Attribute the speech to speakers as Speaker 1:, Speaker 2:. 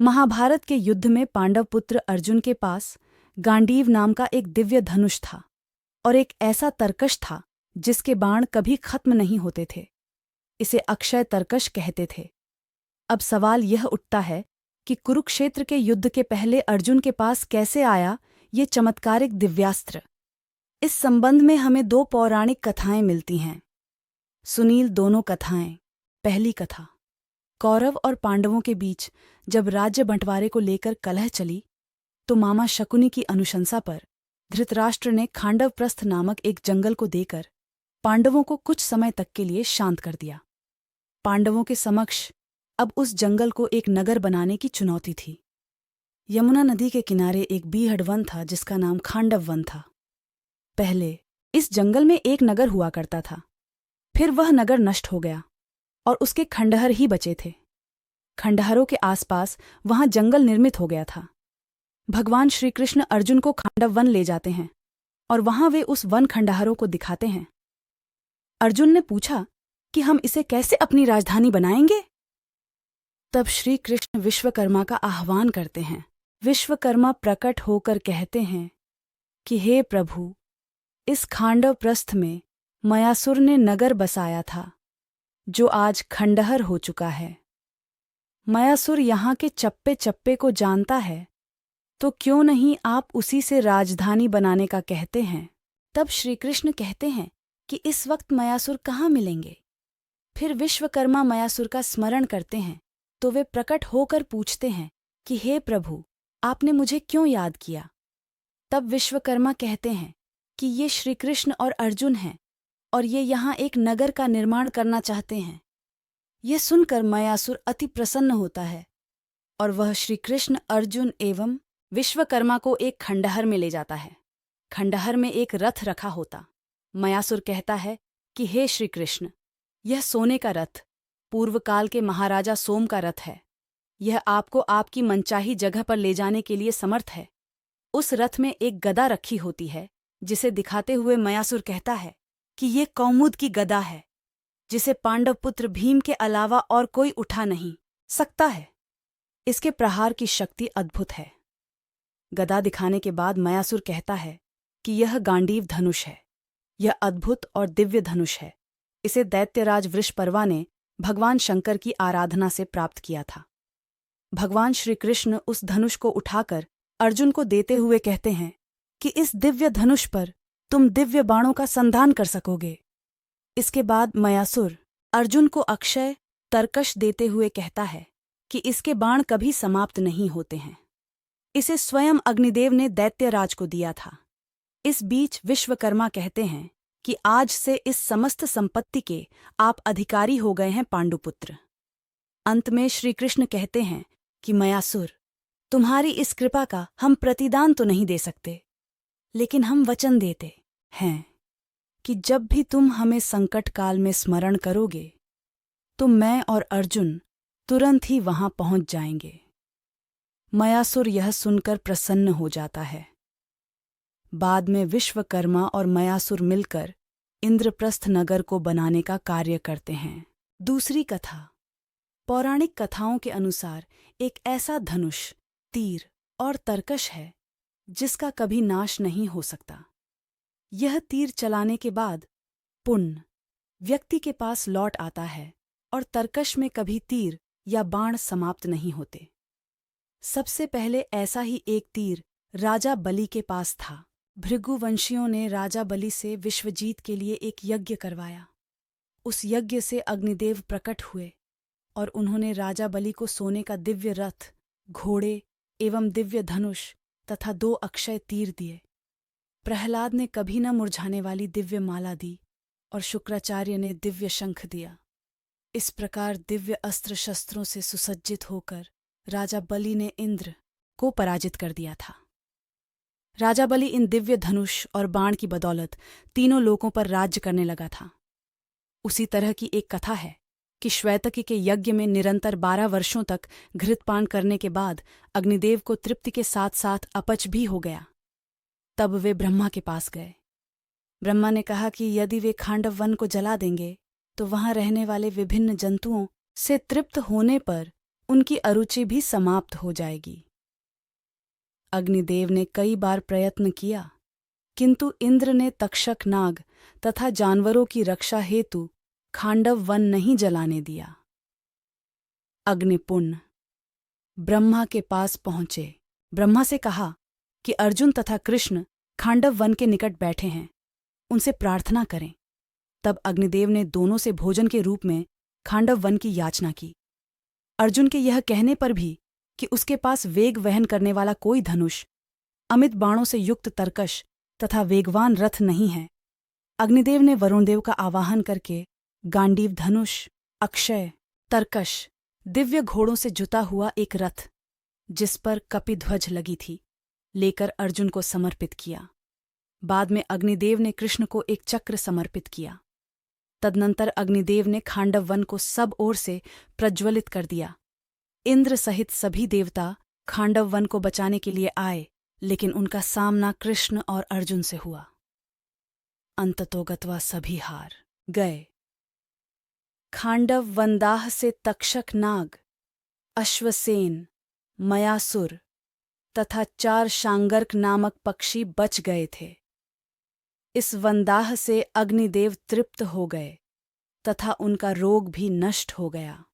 Speaker 1: महाभारत के युद्ध में पांडव पुत्र अर्जुन के पास गांडीव नाम का एक दिव्य धनुष था और एक ऐसा तरकश था जिसके बाण कभी खत्म नहीं होते थे। इसे अक्षय तरकश कहते थे। अब सवाल यह उठता है कि कुरुक्षेत्र के युद्ध के पहले अर्जुन के पास कैसे आया ये चमत्कारिक दिव्यास्त्र। इस संबंध में हमें दो पौराणिक कथाएं मिलती हैं। सुनील दोनों कथाएं। पहली कथा, कौरव और पांडवों के बीच जब राज्य बंटवारे को लेकर कलह चली तो मामा शकुनी की अनुशंसा पर धृतराष्ट्र ने खांडवप्रस्थ नामक एक जंगल को देकर पांडवों को कुछ समय तक के लिए शांत कर दिया। पांडवों के समक्ष अब उस जंगल को एक नगर बनाने की चुनौती थी। यमुना नदी के किनारे एक बीहड़ वन था जिसका नाम खांडव वन था। पहले इस जंगल में एक नगर हुआ करता था, फिर वह नगर नष्ट हो गया और उसके खंडहर ही बचे थे। खंडहरों के आसपास वहां जंगल निर्मित हो गया था। भगवान श्री कृष्ण अर्जुन को खांडव वन ले जाते हैं और वहां वे उस वन खंडहरों को दिखाते हैं। अर्जुन ने पूछा कि हम इसे कैसे अपनी राजधानी बनाएंगे? तब श्री कृष्ण विश्वकर्मा का आह्वान करते हैं। विश्वकर्मा प्रकट होकर कहते हैं कि हे प्रभु, इस खांडव प्रस्थ में मयासुर ने नगर बसाया था जो आज खंडहर हो चुका है। मयासुर यहाँ के चप्पे चप्पे को जानता है, तो क्यों नहीं आप उसी से राजधानी बनाने का कहते हैं? तब श्रीकृष्ण कहते हैं कि इस वक्त मयासुर कहाँ मिलेंगे। फिर विश्वकर्मा मयासुर का स्मरण करते हैं तो वे प्रकट होकर पूछते हैं कि हे प्रभु, आपने मुझे क्यों याद किया? तब विश्वकर्मा कहते हैं कि ये श्रीकृष्ण और अर्जुन हैं और ये यहाँ एक नगर का निर्माण करना चाहते हैं। ये सुनकर मयासुर अति प्रसन्न होता है और वह श्रीकृष्ण, अर्जुन एवं विश्वकर्मा को एक खंडहर में ले जाता है। खंडहर में एक रथ रखा होता। मयासुर कहता है कि हे श्रीकृष्ण, यह सोने का रथ पूर्व काल के महाराजा सोम का रथ है। यह आपको आपकी मनचाही जगह पर ले जाने के लिए समर्थ है। उस रथ में एक गदा रखी होती है जिसे दिखाते हुए मयासुर कहता है कि ये कौमुद की गदा है जिसे पांडव पुत्र भीम के अलावा और कोई उठा नहीं सकता है। इसके प्रहार की शक्ति अद्भुत है। गदा दिखाने के बाद मयासुर कहता है कि यह गांडीव धनुष है। यह अद्भुत और दिव्य धनुष है। इसे दैत्यराज वृषपर्वा ने भगवान शंकर की आराधना से प्राप्त किया था। भगवान श्रीकृष्ण उस धनुष को उठाकर अर्जुन को देते हुए कहते हैं कि इस दिव्य धनुष पर तुम दिव्य बाणों का संधान कर सकोगे। इसके बाद मयासुर अर्जुन को अक्षय तरकश देते हुए कहता है कि इसके बाण कभी समाप्त नहीं होते हैं। इसे स्वयं अग्निदेव ने दैत्यराज को दिया था। इस बीच विश्वकर्मा कहते हैं कि आज से इस समस्त संपत्ति के आप अधिकारी हो गए हैं पांडुपुत्र। अंत में श्रीकृष्ण कहते हैं कि मयासुर, तुम्हारी इस कृपा का हम प्रतिदान तो नहीं दे सकते, लेकिन हम वचन देते हैं कि जब भी तुम हमें संकट काल में स्मरण करोगे तो मैं और अर्जुन तुरंत ही वहां पहुंच जाएंगे। मयासुर यह सुनकर प्रसन्न हो जाता है। बाद में विश्वकर्मा और मयासुर मिलकर इंद्रप्रस्थ नगर को बनाने का कार्य करते हैं। दूसरी कथा, पौराणिक कथाओं के अनुसार एक ऐसा धनुष, तीर और तरकश है जिसका कभी नाश नहीं हो सकता। यह तीर चलाने के बाद पुण्य व्यक्ति के पास लौट आता है और तरकश में कभी तीर या बाण समाप्त नहीं होते। सबसे पहले ऐसा ही एक तीर राजा बलि के पास था। भृगुवंशियों ने राजा बलि से विश्वजीत के लिए एक यज्ञ करवाया। उस यज्ञ से अग्निदेव प्रकट हुए और उन्होंने राजा बलि को सोने का दिव्य रथ, घोड़े एवं दिव्य धनुष तथा 2 अक्षय तीर दिए। प्रहलाद ने कभी न मुरझाने वाली दिव्य माला दी और शुक्राचार्य ने दिव्य शंख दिया। इस प्रकार दिव्य अस्त्र शस्त्रों से सुसज्जित होकर राजा बलि ने इंद्र को पराजित कर दिया था। राजा बलि इन दिव्य धनुष और बाण की बदौलत तीनों लोकों पर राज्य करने लगा था। उसी तरह की एक कथा है कि श्वेतकी के यज्ञ में निरंतर 12 वर्षों तक घृतपान करने के बाद अग्निदेव को तृप्ति के साथ साथ अपच भी हो गया। तब वे ब्रह्मा के पास गए। ब्रह्मा ने कहा कि यदि वे खांडव वन को जला देंगे तो वहां रहने वाले विभिन्न जंतुओं से तृप्त होने पर उनकी अरुचि भी समाप्त हो जाएगी। अग्निदेव ने कई बार प्रयत्न किया, किंतु इंद्र ने तक्षक नाग तथा जानवरों की रक्षा हेतु खांडव वन नहीं जलाने दिया। अग्निपुण्य ब्रह्मा के पास पहुंचे। ब्रह्मा से कहा कि अर्जुन तथा कृष्ण खांडव वन के निकट बैठे हैं, उनसे प्रार्थना करें। तब अग्निदेव ने दोनों से भोजन के रूप में खांडव वन की याचना की। अर्जुन के यह कहने पर भी कि उसके पास वेग वहन करने वाला कोई धनुष, अमित बाणों से युक्त तरकश तथा वेगवान रथ नहीं है, अग्निदेव ने वरुणदेव का आवाहन करके गांडीव धनुष, अक्षय, तरकश, दिव्य घोड़ों से जुता हुआ एक रथ, जिस पर कपिध्वज लगी थी, लेकर अर्जुन को समर्पित किया। बाद में अग्निदेव ने कृष्ण को एक चक्र समर्पित किया। तदनंतर अग्निदेव ने खांडव वन को सब ओर से प्रज्वलित कर दिया। इंद्र सहित सभी देवता खांडव वन को बचाने के लिए आए, लेकिन उनका सामना कृष्ण और अर्जुन से हुआ। अंततोगत्वा सभी हार गए। खांडव वनदाह से तक्षक नाग, अश्वसेन, मयासुर तथा 4 शांगर्क नामक पक्षी बच गए थे। इस वनदाह से अग्निदेव तृप्त हो गए तथा उनका रोग भी नष्ट हो गया।